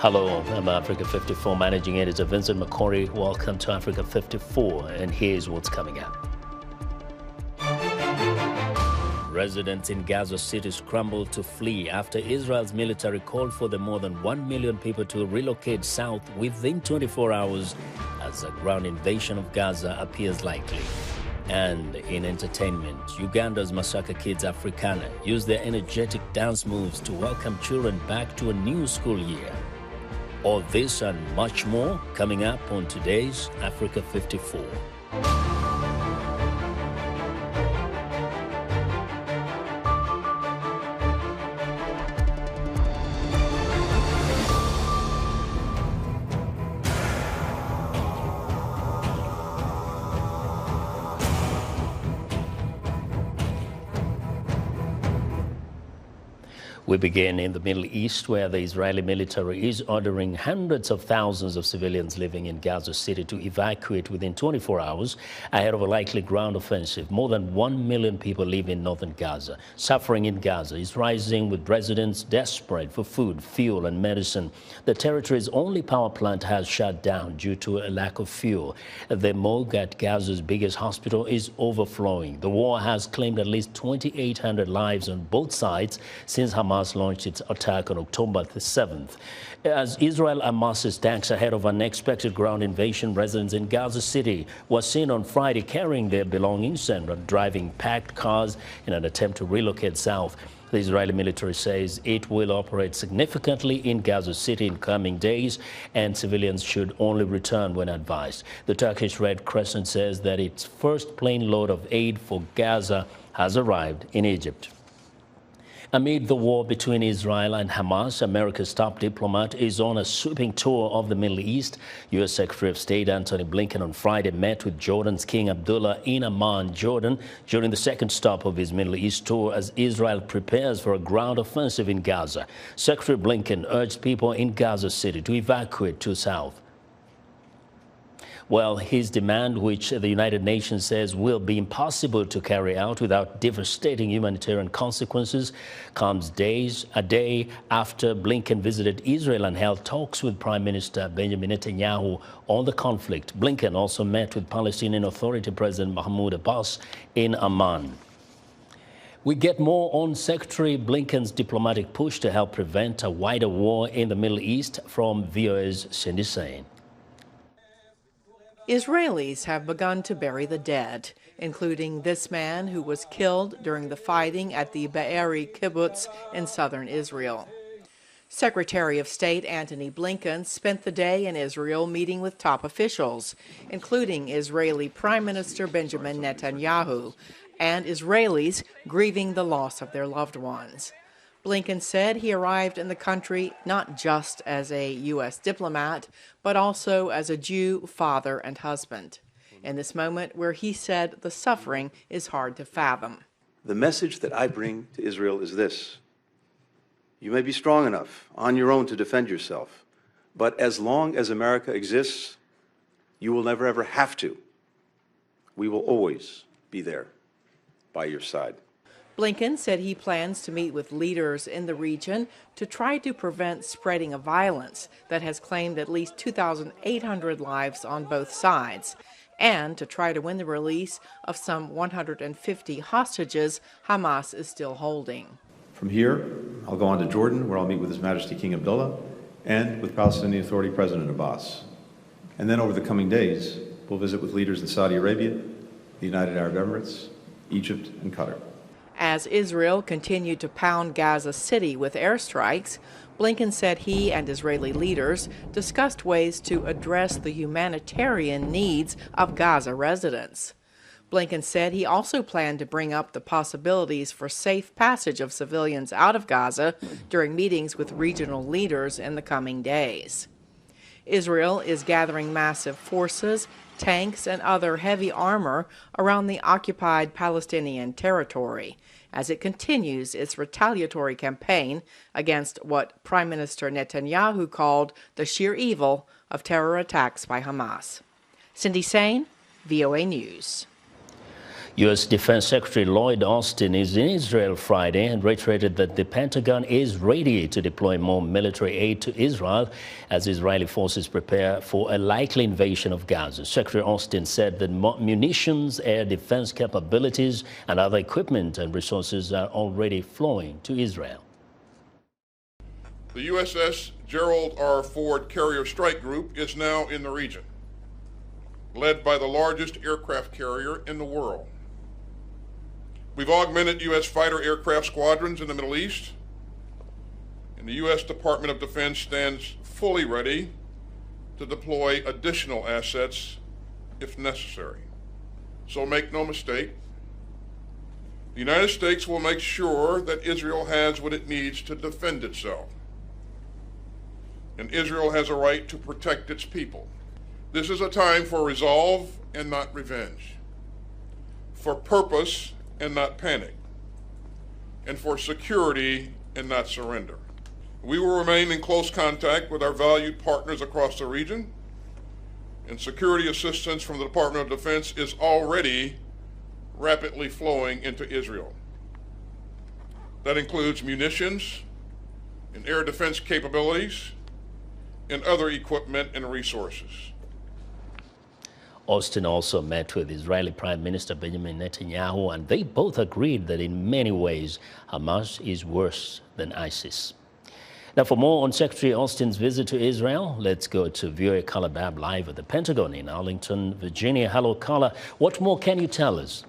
Hello, I'm Africa 54 Managing Editor Vincent McCory. Welcome to Africa 54, and here's what's coming up. Residents in Gaza City scrambled to flee after Israel's military called for the more than 1 million people to relocate south within 24 hours as a ground invasion of Gaza appears likely. And in entertainment, Uganda's Masaka kids Africana use their energetic dance moves to welcome children back to a new school year. All this and much more coming up on today's Africa 54. We begin in the Middle East, where the Israeli military is ordering hundreds of thousands of civilians living in Gaza City to evacuate within 24 hours ahead of a likely ground offensive. More than 1 million people live in northern Gaza. Suffering in Gaza is rising, with residents desperate for food, fuel and medicine. The territory's only power plant has shut down due to a lack of fuel. The morgue at Gaza's biggest hospital is overflowing. The war has claimed at least 2,800 lives on both sides since Hamas launched its attack on October the 7th. As Israel amasses tanks ahead of an unexpected ground invasion, residents in Gaza City were seen on Friday carrying their belongings and driving packed cars in an attempt to relocate south. The Israeli military says it will operate significantly in Gaza City in coming days, and civilians should only return when advised. The Turkish Red Crescent says that its first plane load of aid for Gaza has arrived in Egypt. Amid the war between Israel and Hamas, America's top diplomat is on a sweeping tour of the Middle East. U.S. Secretary of State Antony Blinken on Friday met with Jordan's King Abdullah in Amman, Jordan, during the second stop of his Middle East tour as Israel prepares for a ground offensive in Gaza. Secretary Blinken urged people in Gaza City to evacuate to south. Well, his demand, which the United Nations says will be impossible to carry out without devastating humanitarian consequences, comes a day after Blinken visited Israel and held talks with Prime Minister Benjamin Netanyahu on the conflict. Blinken also met with Palestinian Authority President Mahmoud Abbas in Amman. We get more on Secretary Blinken's diplomatic push to help prevent a wider war in the Middle East from VOA's Cindy Sain. Israelis have begun to bury the dead, including this man who was killed during the fighting at the Be'eri kibbutz in southern Israel. Secretary of State Antony Blinken spent the day in Israel meeting with top officials, including Israeli Prime Minister Benjamin Netanyahu, and Israelis grieving the loss of their loved ones. Blinken said he arrived in the country not just as a U.S. diplomat, but also as a Jew, father, and husband, in this moment where he said the suffering is hard to fathom. The message that I bring to Israel is this: you may be strong enough on your own to defend yourself, but as long as America exists, you will never ever have to. We will always be there by your side. Blinken said he plans to meet with leaders in the region to try to prevent spreading of violence that has claimed at least 2,800 lives on both sides, and to try to win the release of some 150 hostages Hamas is still holding. From here, I'll go on to Jordan, where I'll meet with His Majesty King Abdullah and with Palestinian Authority President Abbas. And then over the coming days, we'll visit with leaders in Saudi Arabia, the United Arab Emirates, Egypt, and Qatar. As Israel continued to pound Gaza City with airstrikes, Blinken said he and Israeli leaders discussed ways to address the humanitarian needs of Gaza residents. Blinken said he also planned to bring up the possibilities for safe passage of civilians out of Gaza during meetings with regional leaders in the coming days. Israel is gathering massive forces, tanks, and other heavy armor around the occupied Palestinian territory as it continues its retaliatory campaign against what Prime Minister Netanyahu called the sheer evil of terror attacks by Hamas. Cindy Sain, VOA News. U.S. Defense Secretary Lloyd Austin is in Israel Friday and reiterated that the Pentagon is ready to deploy more military aid to Israel as Israeli forces prepare for a likely invasion of Gaza. Secretary Austin said that munitions, air defense capabilities, and other equipment and resources are already flowing to Israel. The USS Gerald R. Ford Carrier Strike Group is now in the region, led by the largest aircraft carrier in the world. We've augmented U.S. fighter aircraft squadrons in the Middle East, and the U.S. Department of Defense stands fully ready to deploy additional assets if necessary. So make no mistake, the United States will make sure that Israel has what it needs to defend itself. And Israel has a right to protect its people. This is a time for resolve and not revenge, for purpose and not panic, and for security and not surrender. We will remain in close contact with our valued partners across the region, and security assistance from the Department of Defense is already rapidly flowing into Israel. That includes munitions and air defense capabilities and other equipment and resources. Austin also met with Israeli Prime Minister Benjamin Netanyahu, and they both agreed that in many ways Hamas is worse than ISIS. Now, for more on Secretary Austin's visit to Israel, let's go to VOA Carla Babb live at the Pentagon in Arlington, Virginia. Hello, Carla. What more can you tell us?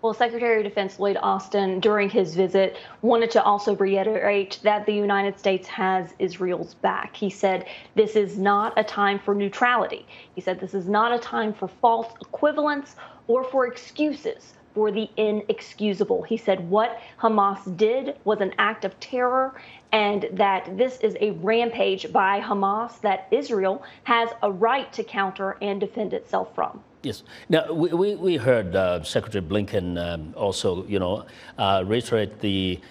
Well, Secretary of Defense Lloyd Austin, during his visit, wanted to also reiterate that the United States has Israel's back. He said this is not a time for neutrality. He said this is not a time for false equivalence or for excuses for the inexcusable. He said what Hamas did was an act of terror and that this is a rampage by Hamas that Israel has a right to counter and defend itself from. Yes. Now, we heard Secretary Blinken also, reiterate the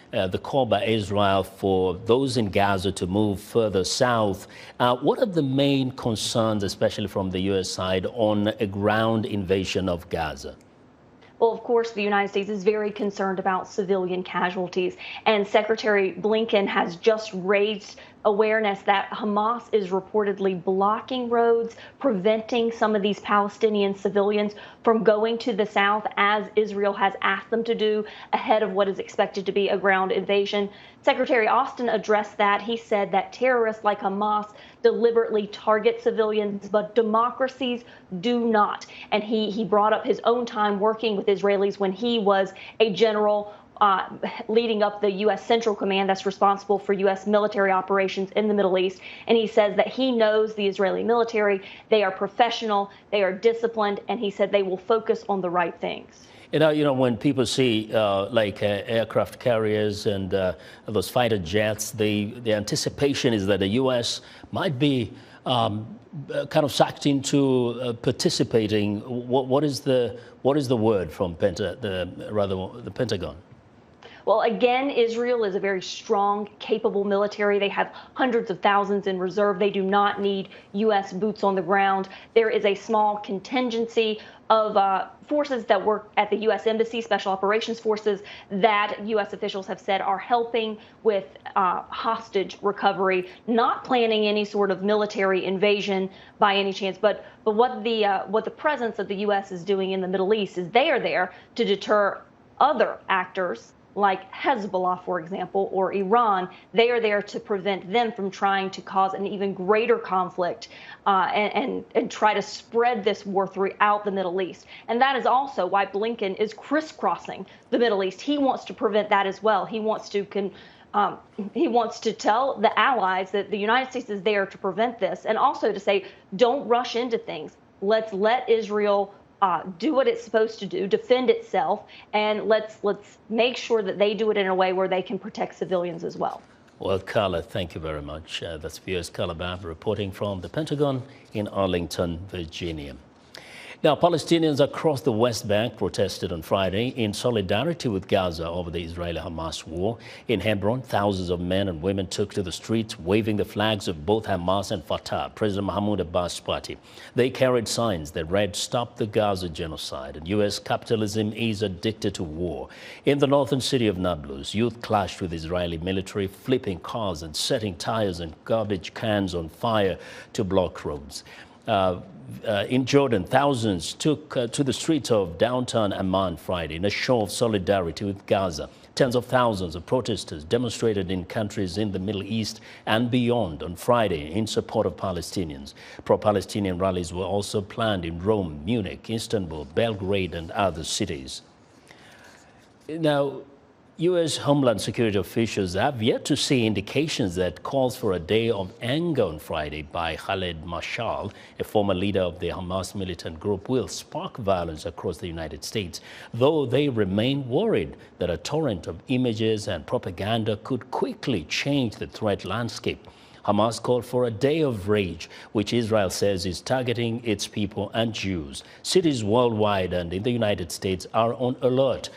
call by Israel for those in Gaza to move further south. What are the main concerns, especially from the U.S. side, on a ground invasion of Gaza? Well, of course, the United States is very concerned about civilian casualties, and Secretary Blinken has just raised awareness that Hamas is reportedly blocking roads, preventing some of these Palestinian civilians from going to the south, as Israel has asked them to do ahead of what is expected to be a ground invasion. Secretary Austin addressed that. He said that terrorists like Hamas deliberately target civilians, but democracies do not. And he brought up his own time working with Israelis when he was a general leading up the U.S. Central Command that's responsible for U.S. military operations in the Middle East. And he says that he knows the Israeli military. They are professional, they are disciplined, and he said they will focus on the right things. When people see aircraft carriers and those fighter jets, the anticipation is that the U.S. might be kind of sucked into participating. What is the word from the Pentagon? Well, again, Israel is a very strong, capable military. They have hundreds of thousands in reserve. They do not need U.S. boots on the ground. There is a small contingency of forces that work at the U.S. Embassy, Special Operations Forces, that U.S. officials have said are helping with hostage recovery, not planning any sort of military invasion by any chance. But what the presence of the U.S. is doing in the Middle East is they are there to deter other actors, like Hezbollah, for example, or Iran. They are there to prevent them from trying to cause an even greater conflict and try to spread this war throughout the Middle East. And that is also why Blinken is crisscrossing the Middle East. He wants to prevent that as well. He wants to tell the allies that the United States is there to prevent this, and also to say, don't rush into things. Let's let Israel do what it's supposed to do, defend itself, and let's make sure that they do it in a way where they can protect civilians as well. Well, Carla, thank you very much. That's VOA's Carla Babb reporting from the Pentagon in Arlington, Virginia. Now, Palestinians across the West Bank protested on Friday in solidarity with Gaza over the Israeli-Hamas war. In Hebron, thousands of men and women took to the streets, waving the flags of both Hamas and Fatah, President Mahmoud Abbas' party. They carried signs that read, "Stop the Gaza genocide," and U.S. capitalism is addicted to war. In the northern city of Nablus, youth clashed with Israeli military, flipping cars and setting tires and garbage cans on fire to block roads. In Jordan, thousands took to the streets of downtown Amman Friday in a show of solidarity with Gaza. Tens of thousands of protesters demonstrated in countries in the Middle East and beyond on Friday in support of Palestinians. Pro-Palestinian rallies were also planned in Rome, Munich, Istanbul, Belgrade, and other cities. Now, U.S. Homeland Security officials have yet to see indications that calls for a day of anger on Friday by Khaled Mashal, a former leader of the Hamas militant group, will spark violence across the United States, though they remain worried that a torrent of images and propaganda could quickly change the threat landscape. Hamas called for a day of rage, which Israel says is targeting its people and Jews. Cities worldwide and in the United States are on alert.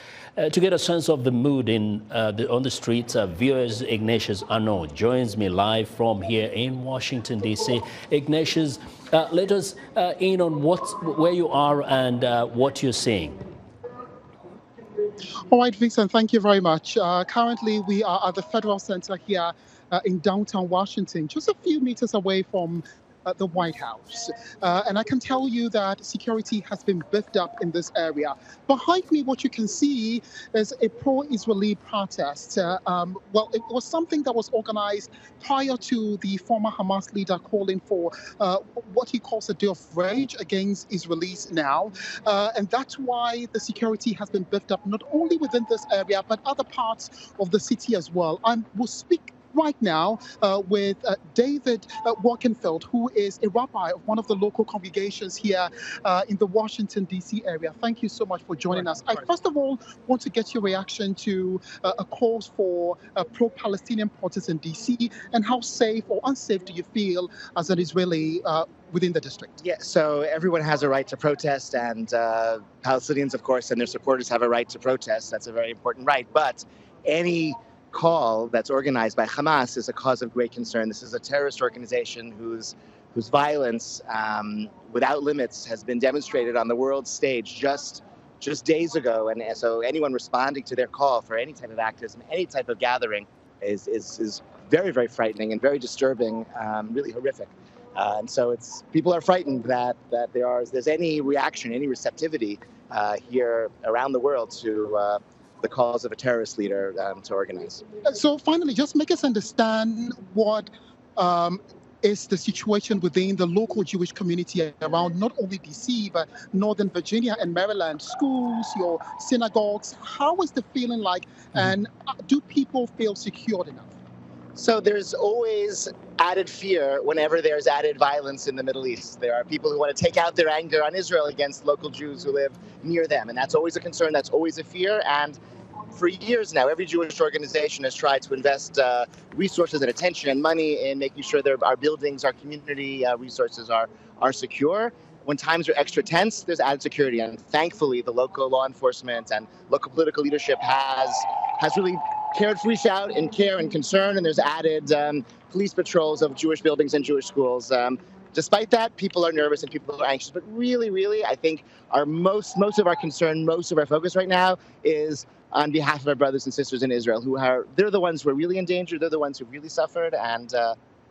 To get a sense of the mood on the streets, viewers Ignatius Arnaud joins me live from here in Washington, D.C. Ignatius, let us in on where you are and what you're seeing. All right, Vincent, thank you very much. Currently, we are at the Federal Center here in downtown Washington, just a few meters away from the White House. And I can tell you that security has been beefed up in this area. Behind me, what you can see is a pro-Israeli protest. Well, it was something that was organized prior to the former Hamas leader calling for what he calls a day of rage against Israelis now. And that's why the security has been beefed up, not only within this area, but other parts of the city as well. I will speak right now with David Walkenfeld, who is a rabbi of one of the local congregations here in the Washington, D.C. area. Thank you so much for joining us. I first of all want to get your reaction to a call for pro-Palestinian protests in D.C. and how safe or unsafe do you feel as an Israeli within the district? Yeah, so everyone has a right to protest, and Palestinians, of course, and their supporters have a right to protest. That's a very important right. But any call that's organized by Hamas is a cause of great concern. This is a terrorist organization whose violence without limits has been demonstrated on the world stage just days ago. And so anyone responding to their call for any type of activism, any type of gathering is very, very frightening and very disturbing, really horrific. And so people are frightened that there's any reaction, any receptivity here around the world to the cause of a terrorist leader to organize. So finally, just make us understand what is the situation within the local Jewish community around not only D.C., but Northern Virginia and Maryland, schools, your synagogues. How is the feeling like, and do people feel secured enough? So there's always added fear whenever there's added violence in the Middle East. There are people who want to take out their anger on Israel against local Jews who live near them. And that's always a concern. That's always a fear. And for years now, every Jewish organization has tried to invest resources and attention and money in making sure that our buildings, our community resources are secure. When times are extra tense, there's added security. And thankfully, the local law enforcement and local political leadership has really cared for each out in care and concern, and there's added police patrols of Jewish buildings and Jewish schools. Despite that, people are nervous and people are anxious. But really, I think most of our concern, most of our focus right now is on behalf of our brothers and sisters in Israel, they're the ones who are really in danger. They're the ones who really suffered, and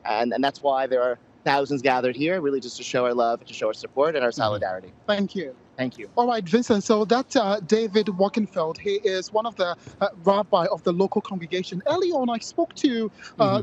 that's why there are thousands gathered here, really just to show our love, to show our support and our solidarity. Thank you. Thank you. All right, Vincent. So that's David Walkenfeld. He is one of the rabbi of the local congregation. Earlier on, I spoke to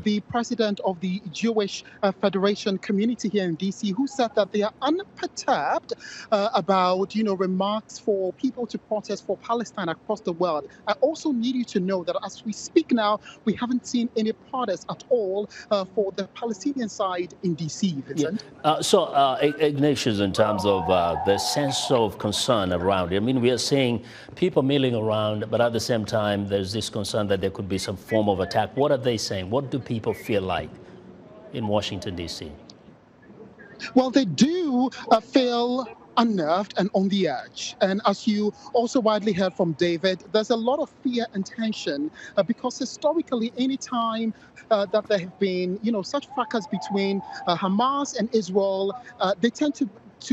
the president of the Jewish Federation community here in D.C., who said that they are unperturbed about, remarks for people to protest for Palestine across the world. I also need you to know that as we speak now, we haven't seen any protests at all for the Palestinian side in D.C., Vincent. Yeah. So, Ignatius, in terms of the sense of concern around it. I mean, we are seeing people milling around, but at the same time, there's this concern that there could be some form of attack. What are they saying? What do people feel like in Washington, D.C.? Well, they do feel unnerved and on the edge. And as you also widely heard from David, there's a lot of fear and tension because historically, any time that there have been, such fracas between Hamas and Israel, they tend to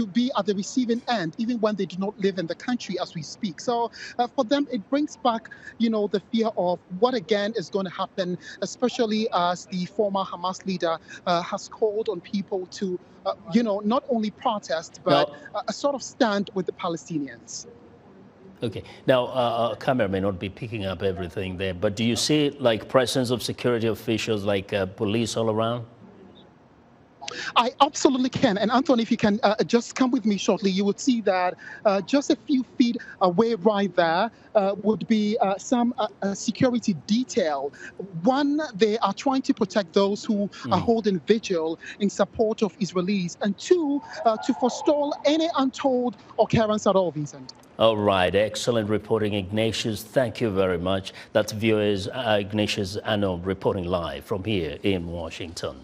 be at the receiving end, even when they do not live in the country as we speak. So for them, it brings back, the fear of what again is going to happen, especially as the former Hamas leader has called on people to, not only protest, but a sort of stand with the Palestinians. Okay. Now, camera may not be picking up everything there, but do you see like presence of security officials, like police all around? I absolutely can. And Anthony, if you can just come with me shortly, you would see that just a few feet away right there would be some security detail. One, they are trying to protect those who are holding vigil in support of Israelis. And two, to forestall any untold occurrence at all, Vincent. All right, excellent reporting, Ignatius. Thank you very much. That's viewers Ignatius Anno reporting live from here in Washington.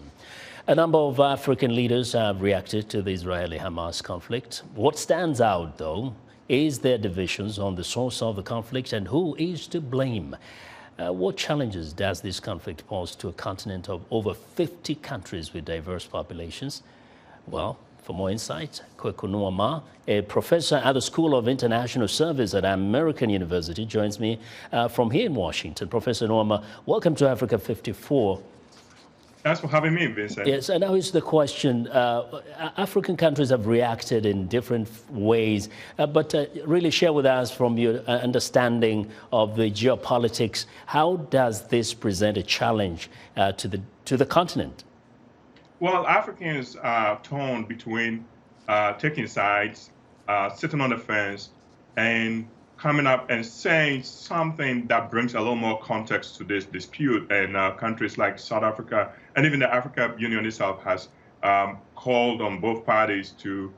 A number of African leaders have reacted to the Israeli-Hamas conflict. What stands out, though, is their divisions on the source of the conflict and who is to blame. What challenges does this conflict pose to a continent of over 50 countries with diverse populations? Well, for more insight, Kweku Nwama, a professor at the School of International Service at American University, joins me from here in Washington. Professor Nwama, welcome to Africa 54. Thanks for having me, Vincent. Yes, and now is the question. African countries have reacted in different ways, but really share with us from your understanding of the geopolitics, how does this present a challenge to the continent? Well, Africans are torn between taking sides, sitting on the fence, and coming up and saying something that brings a little more context to this dispute. And countries like South Africa and even the African Union itself has called on both parties to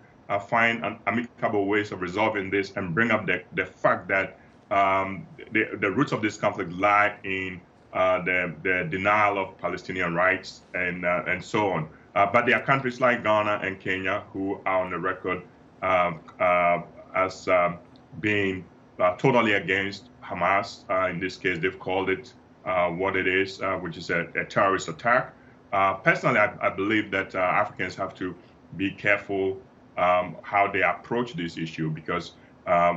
find amicable ways of resolving this and bring up the fact that the roots of this conflict lie in the denial of Palestinian rights and so on. But there are countries like Ghana and Kenya who are on the record as being totally against Hamas. In this case, they've called it what it is, which is a terrorist attack. Personally, I believe that Africans have to be careful how they approach this issue, because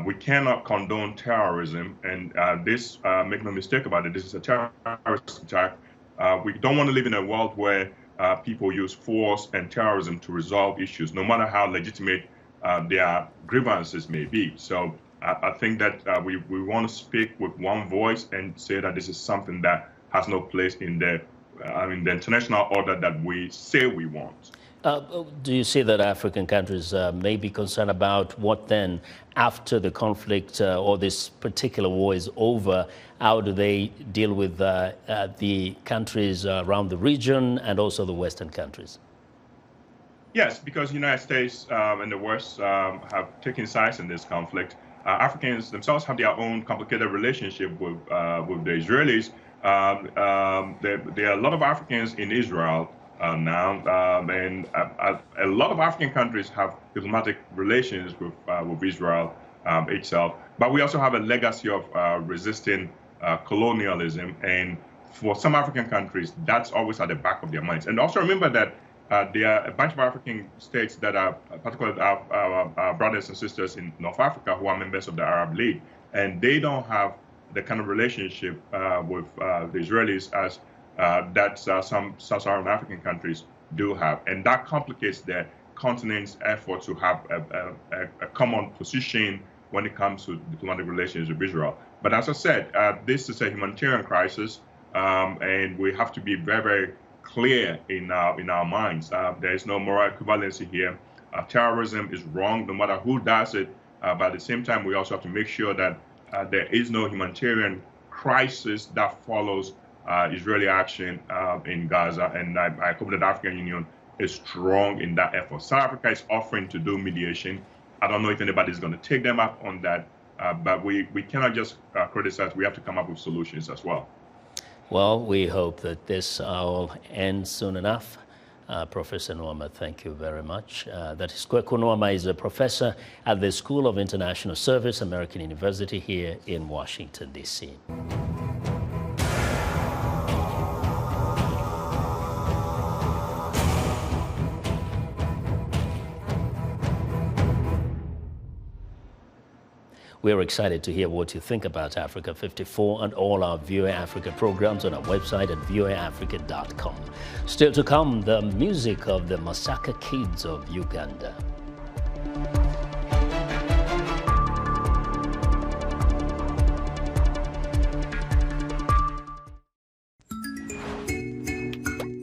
we cannot condone terrorism. And this, make no mistake about it, this is a terrorist attack. We don't want to live in a world where people use force and terrorism to resolve issues, no matter how legitimate their grievances may be. So I think that we want to speak with one voice and say that this is something that has no place in the international order that we say we want. Do you see that African countries may be concerned about what then, after the conflict or this particular war is over, how do they deal with the countries around the region and also the Western countries? Yes, because the United States and the West have taken sides in this conflict. Africans themselves have their own complicated relationship with the Israelis. There are a lot of Africans in Israel now, and a lot of African countries have diplomatic relations with Israel itself. But we also have a legacy of resisting colonialism, and for some African countries, that's always at the back of their minds. And also remember that there are a bunch of African states that are, particularly our brothers and sisters in North Africa, who are members of the Arab League, and they don't have the kind of relationship with the Israelis as that some Sub-Saharan African countries do have. And that complicates the continent's effort to have a common position when it comes to diplomatic relations with Israel. But as I said, this is a humanitarian crisis, and we have to be very, very clear in our minds. There is no moral equivalency here. Terrorism is wrong no matter who does it, but at the same time, we also have to make sure that there is no humanitarian crisis that follows Israeli action in Gaza, and I hope that the African Union is strong in that effort. South Africa is offering to do mediation. I don't know if anybody is going to take them up on that, but we cannot just criticize. We have to come up with solutions as well. Well, we hope that this will end soon enough. Professor Nwama, thank you very much. That is Kweku Nwama is a professor at the School of International Service, American University here in Washington, D.C. We're excited to hear what you think about Africa 54 and all our VOA Africa programs on our website at voaafrica.com. Still to come, the music of the Masaka kids of Uganda.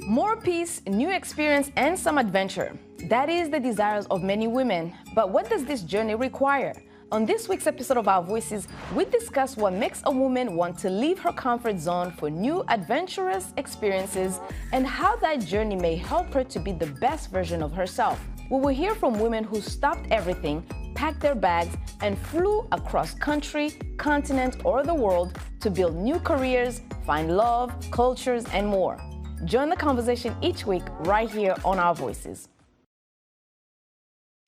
More peace, new experience, and some adventure. That is the desires of many women. But what does this journey require? On this week's episode of Our Voices, we discuss what makes a woman want to leave her comfort zone for new adventurous experiences and how that journey may help her to be the best version of herself. We will hear from women who stopped everything, packed their bags, and flew across country, continent, or the world to build new careers, find love, cultures, and more. Join the conversation each week right here on Our Voices.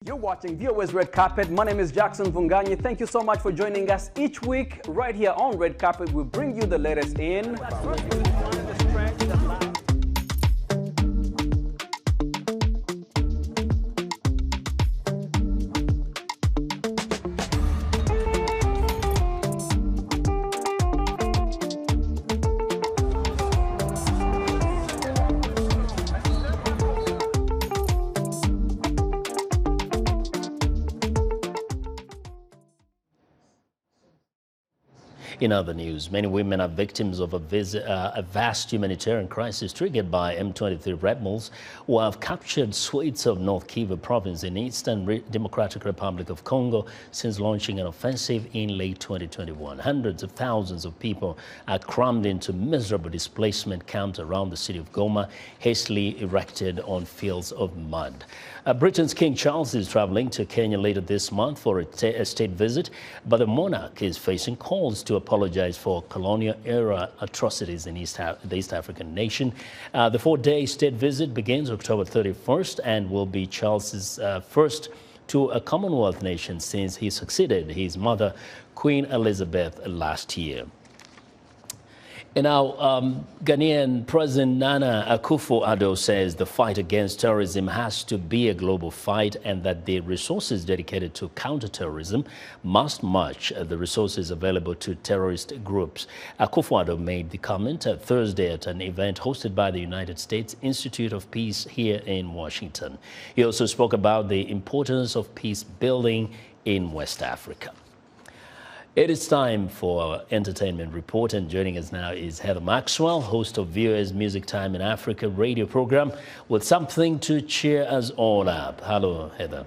You're watching VOA's Red Carpet. My name is Jackson Vunganyi. Thank you so much for joining us each week right here on Red Carpet. We bring you the latest in In other news, many women are victims of a vast humanitarian crisis triggered by M23 rebels who have captured swathes of North Kivu province in Eastern Democratic Republic of Congo since launching an offensive in late 2021. Hundreds of thousands of people are crammed into miserable displacement camps around the city of Goma, hastily erected on fields of mud. Britain's King Charles is traveling to Kenya later this month for a state visit, but the monarch is facing calls to apologize for colonial-era atrocities in the East African nation. The 4-day state visit begins October 31st and will be Charles's first to a Commonwealth nation since he succeeded his mother, Queen Elizabeth, last year. And now, Ghanaian President Nana Akufo-Addo says the fight against terrorism has to be a global fight and that the resources dedicated to counterterrorism must match the resources available to terrorist groups. Akufo-Addo made the comment Thursday at an event hosted by the United States Institute of Peace here in Washington. He also spoke about the importance of peace building in West Africa. It is time for our entertainment report, and joining us now is Heather Maxwell, host of VOA's Music Time in Africa radio program, with something to cheer us all up. Hello, Heather.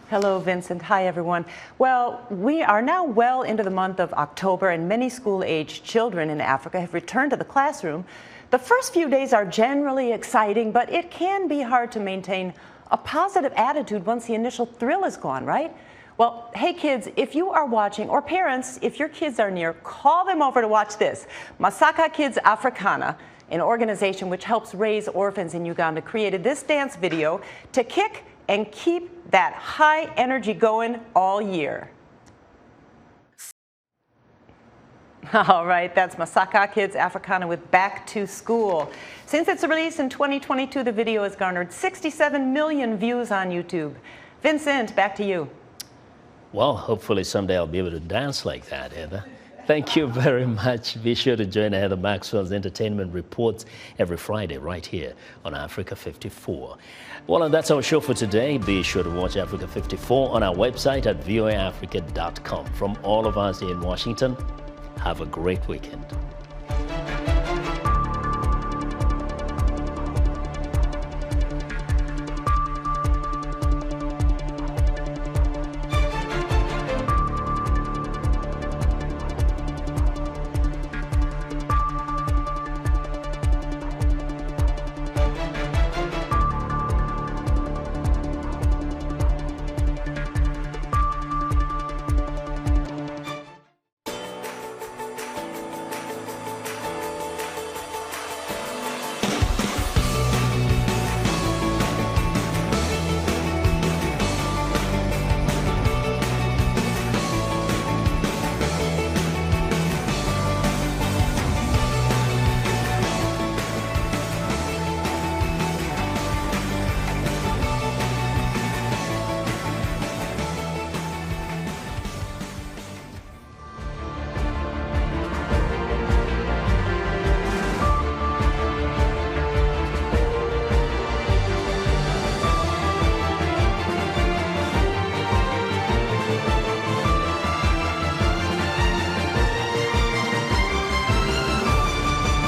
Hello, Vincent. Hi, everyone. Well, we are now well into the month of October, and many school-aged children in Africa have returned to the classroom. The first few days are generally exciting, but it can be hard to maintain a positive attitude once the initial thrill is gone, right? Well, hey kids, if you are watching, or parents, if your kids are near, call them over to watch this. Masaka Kids Africana, an organization which helps raise orphans in Uganda, created this dance video to kick and keep that high energy going all year. All right, that's Masaka Kids Africana with Back to School. Since its release in 2022, the video has garnered 67 million views on YouTube. Vincent, back to you. Well, hopefully someday I'll be able to dance like that, Heather. Thank you very much. Be sure to join Heather Maxwell's entertainment reports every Friday right here on Africa 54. Well, and that's our show for today. Be sure to watch Africa 54 on our website at voaafrica.com. From all of us here in Washington, have a great weekend.